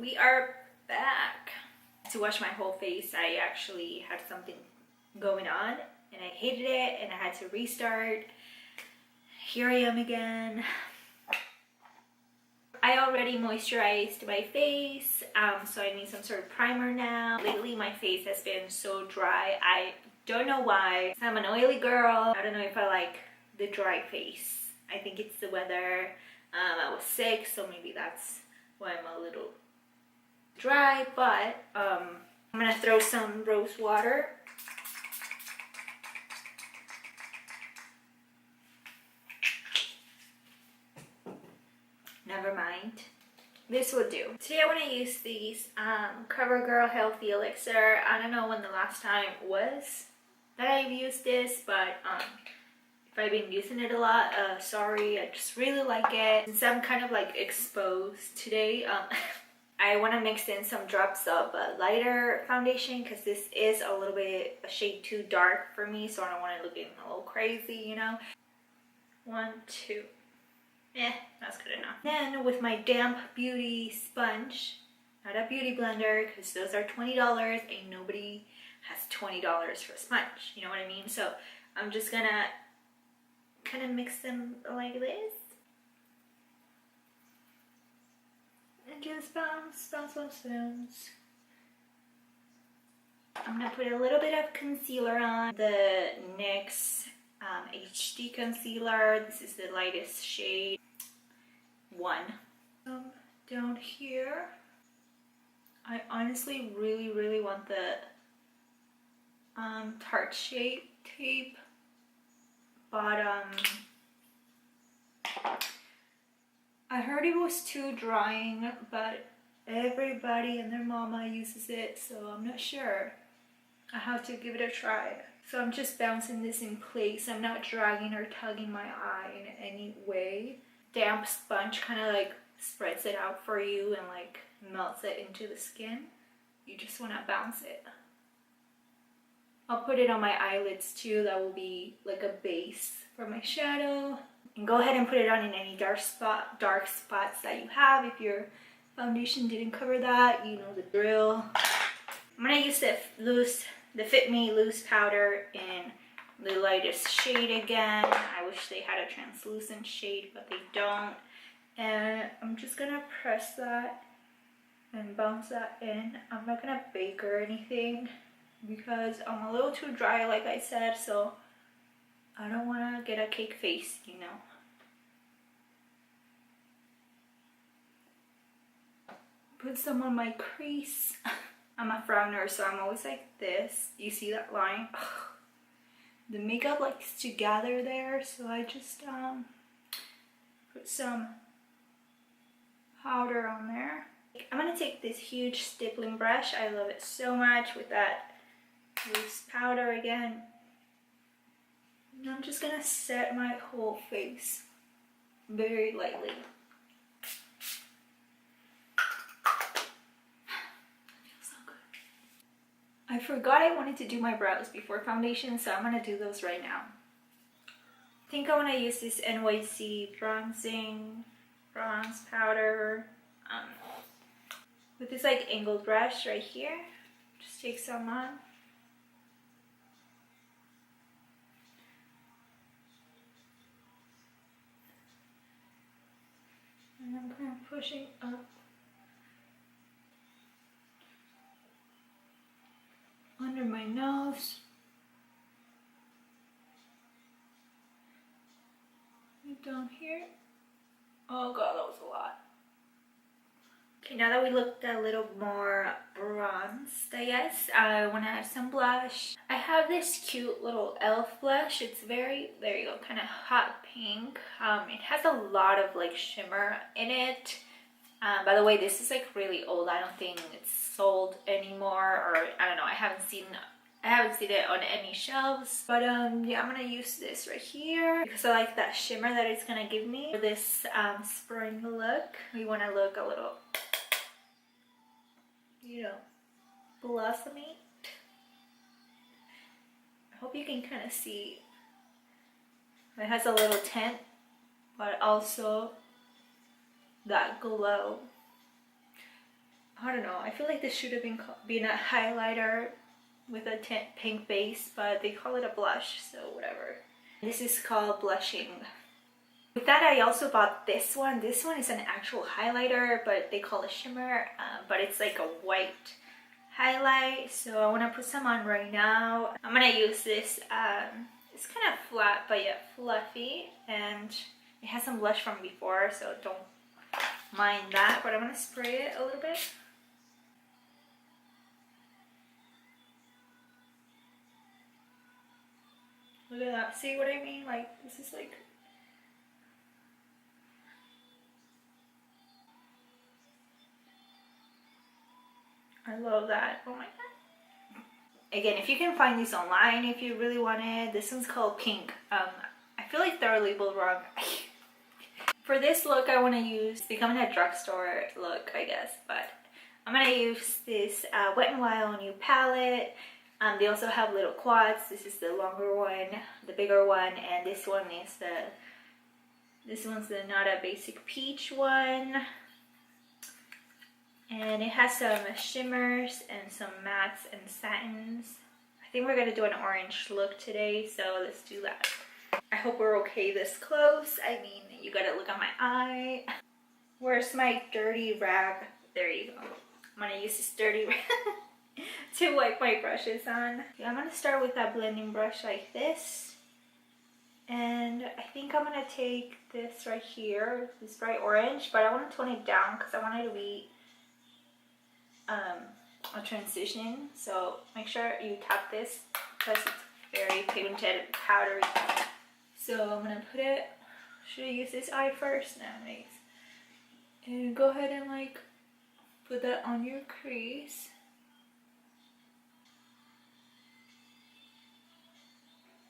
We are back. To wash my whole face, I actually had something going on and I hated it and I had to restart. Here I am again. I already moisturized my face, so I need some sort of primer now. Lately my face has been so dry. I don't know why. I'm an oily girl. I don't know if I like the dry face. I think it's the weather. I was sick, so maybe that's why I'm a little dry, but I'm gonna throw some rose water. Never mind. This will do. Today I want to use these CoverGirl Healthy Elixir. I don't know when the last time was that I've used this, but if I've been using it a lot, sorry, I just really like it. Since I'm kind of like exposed today, I want to mix in some drops of lighter foundation because this is a little bit a shade too dark for me, so I don't want it looking a little crazy, you know. 1, 2. That's good enough. Then with my damp beauty sponge, not a beauty blender because those are $20 and nobody has $20 for a sponge, you know what I mean? So I'm just gonna kind of mix them like this and just bounce, bounce, bounce, bounce. I'm gonna put a little bit of concealer on. The NYX HD concealer. This is the lightest shade, 1. Down here, I honestly really want the Tarte Shape Tape, but I heard it was too drying, but everybody and their mama uses it, so I'm not sure. I have to give it a try. So I'm just bouncing this in place. I'm not dragging or tugging my eye in any way. Damp sponge kind of like spreads it out for you and like melts it into the skin. You just want to bounce it. I'll put it on my eyelids too. That will be like a base for my shadow. And go ahead and put it on in any dark spots that you have. If your foundation didn't cover that, you know the drill. I'm gonna use the Fit Me loose powder in the lightest shade again. I wish they had a translucent shade, but they don't. And I'm just gonna press that and bounce that in. I'm not gonna bake or anything because I'm a little too dry, like I said, so I don't want to get a cake face, you know. Put some on my crease. I'm a frowner, so I'm always like this. You see that line? Ugh. The makeup likes to gather there, so I just put some powder on there. I'm gonna take this huge stippling brush. I love it so much with that loose powder again. And I'm just gonna set my whole face very lightly. I forgot I wanted to do my brows before foundation, so I'm gonna do those right now. I think I want to use this NYC bronze powder with this like angled brush right here. Just take some on. And I'm kind of pushing up under my nose. And down here. Oh god, that was a lot. Okay, now that we looked a little more bronzed, I guess, I want to add some blush. I have this cute little e.l.f. blush. It's very, there you go, kind of hot pink. It has a lot of like shimmer in it. By the way, this is like really old. I don't think it's sold anymore, or I don't know. I haven't seen it on any shelves. But yeah, I'm gonna use this right here because I like that shimmer that it's gonna give me for this spring look. We want to look a little, you know, blossomy. I hope you can kind of see. It has a little tint, but also that glow. don't know. I feel like this should have been a highlighter with a pink base, but they call it a blush, so whatever. This is called Blushing. With that, I also bought this one. This one is an actual highlighter, but they call it shimmer, but it's like a white highlight. So I want to put some on right now. I'm gonna use this. It's kind of flat, but yet fluffy, and it has some blush from before, so don't mind that. But I'm gonna spray it a little bit. Look at that. See what I mean? Like, this is like... I love that. Oh my god. Again, if you can find these online, if you really want it, this one's called Pink. I feel like they're labeled wrong. For this look, I want to use, becoming a drugstore look, I guess, but I'm going to use this Wet n Wild new palette. They also have little quads. This is the longer one, the bigger one, and this one is this one's the Not a Basic Peach one. And it has some shimmers and some mattes and satins. I think we're going to do an orange look today, so let's do that. I hope we're okay this close. I mean, you gotta look at my eye. Where's my dirty rag? There you go. I'm gonna use this dirty rag to wipe my brushes on. Yeah, I'm gonna start with that blending brush like this. And I think I'm gonna take this right here, this bright orange, but I want to tone it down because I want it to be a transition. So make sure you tap this because it's very pigmented, powdery. So I'm gonna put it, should I use this eye first? No, nice. And go ahead and like put that on your crease.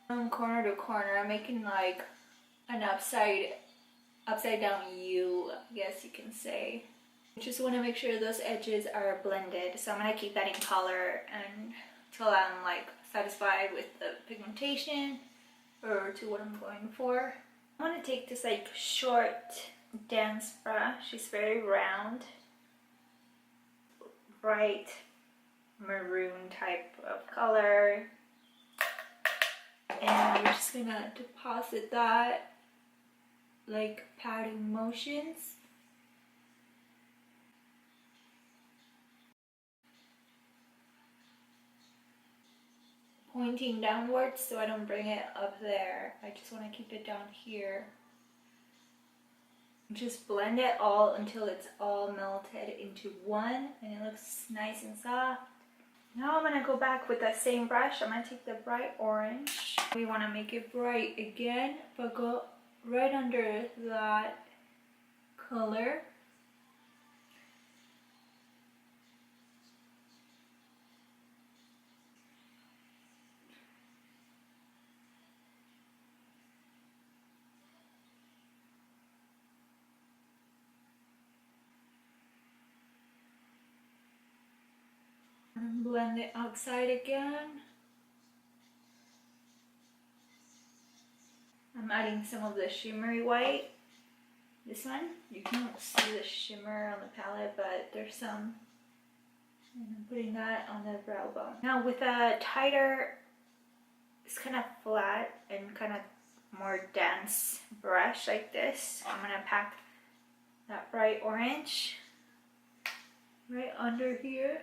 From corner to corner, I'm making like an upside down U, I guess you can say. Just want to make sure those edges are blended. So I'm gonna keep that in color until I'm like satisfied with the pigmentation, or to what I'm going for. I want to take this like short dense brush. It's very round, bright maroon type of color, and we're just gonna deposit that like patting motions. Pointing downwards so I don't bring it up there. I just want to keep it down here. Just blend it all until it's all melted into one and it looks nice and soft. Now I'm going to go back with that same brush. I'm going to take the bright orange. We want to make it bright again, but go right under that color. And blend it outside again. I'm adding some of the shimmery white. This one, you can't see the shimmer on the palette, but there's some. And I'm putting that on the brow bone. Now with a tighter, it's kind of flat and kind of more dense brush like this, I'm gonna pack that bright orange right under here.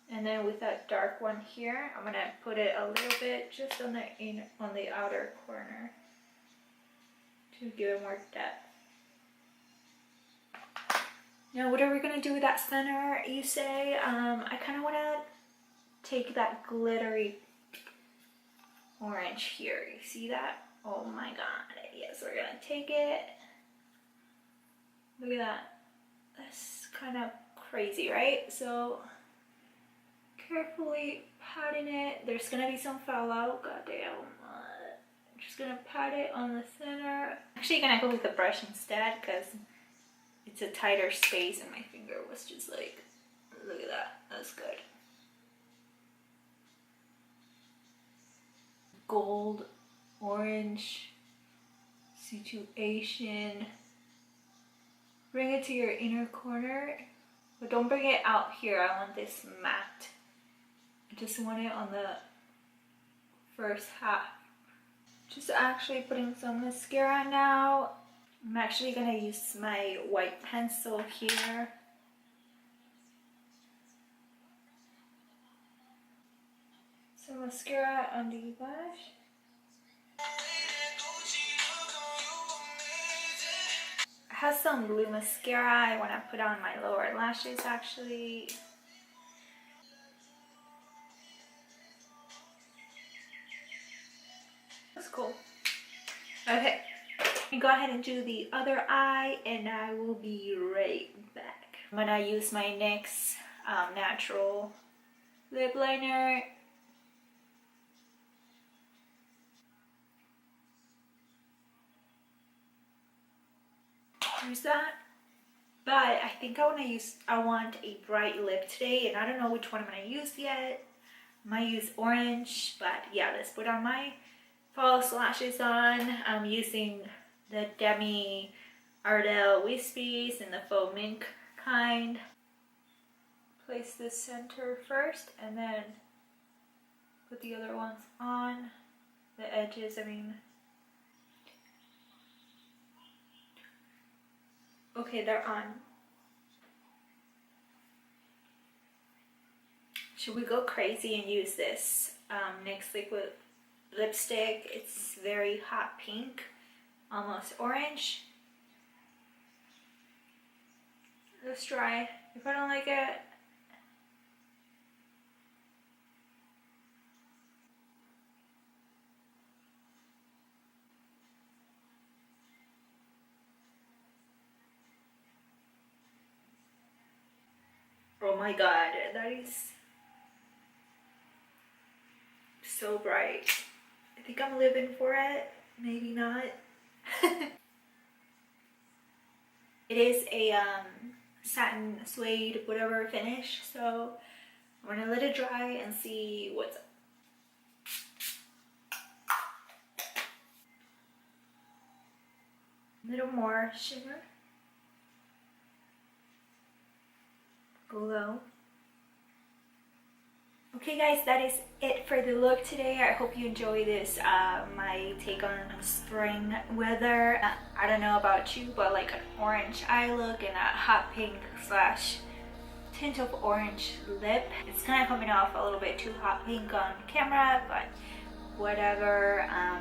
And then with that dark one here, I'm gonna put it a little bit just on the outer corner to give it more depth. Now what are we gonna do with that center, you say? I kind of want to take that glittery orange here. You see that? Oh my god. Yes, we're gonna take it. Look at that. That's kind of crazy, right? So carefully patting it. There's gonna be some fallout. Goddamn. I'm just gonna pat it on the center. Actually, gonna go with the brush instead because it's a tighter space and my finger was just like, look at that. That's good. Gold, orange, situation. Bring it to your inner corner, but don't bring it out here. I want this matte. I just want it on the first half. Just actually putting some mascara now. I'm actually gonna use my white pencil here. Some mascara on the lash. I have some blue mascara I want to put on my lower lashes actually. That's cool. Okay, go ahead and do the other eye and I will be right back. I'm gonna use my NYX natural lip liner. Use that, but I think I want a bright lip today, and I don't know which one I'm gonna use yet. I might use orange, but yeah, let's put on my false lashes on. I'm using the Demi Ardell Wispies in the faux mink kind. Place the center first and then put the other ones on the edges. I mean, okay, they're on. Should we go crazy and use this NYX liquid lipstick? It's very hot pink, almost orange. Let's try. If I don't like it, oh my god, that is so bright. I think I'm living for it. Maybe not. It is a satin suede whatever finish, so I'm gonna let it dry and see what's up. A little more shimmer. Glow. Okay guys, that is it for the look today. I hope you enjoy this, my take on spring weather. I don't know about you, but like an orange eye look and a hot pink slash tint of orange lip. It's kind of coming off a little bit too hot pink on camera, but whatever. I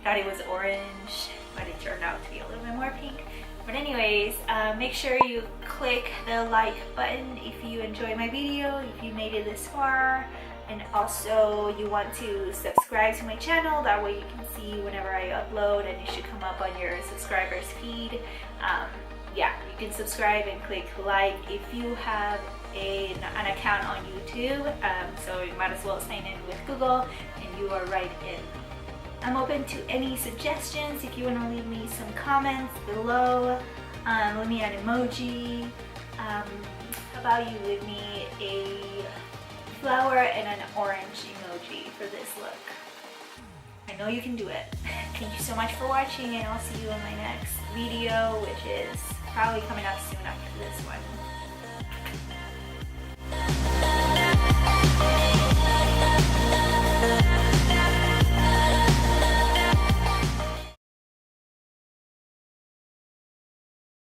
thought it was orange, but it turned out to be a little bit more pink. But anyways, make sure you click the like button if you enjoy my video, if you made it this far, and also you want to subscribe to my channel. That way you can see whenever I upload and it should come up on your subscribers feed. Yeah, you can subscribe and click like if you have an account on YouTube, so you might as well sign in with Google and you are right in. I'm open to any suggestions. If you want to leave me some comments below, leave me an emoji. How about you leave me a flower and an orange emoji for this look? I know you can do it. Thank you so much for watching, and I'll see you in my next video, which is probably coming up soon after this.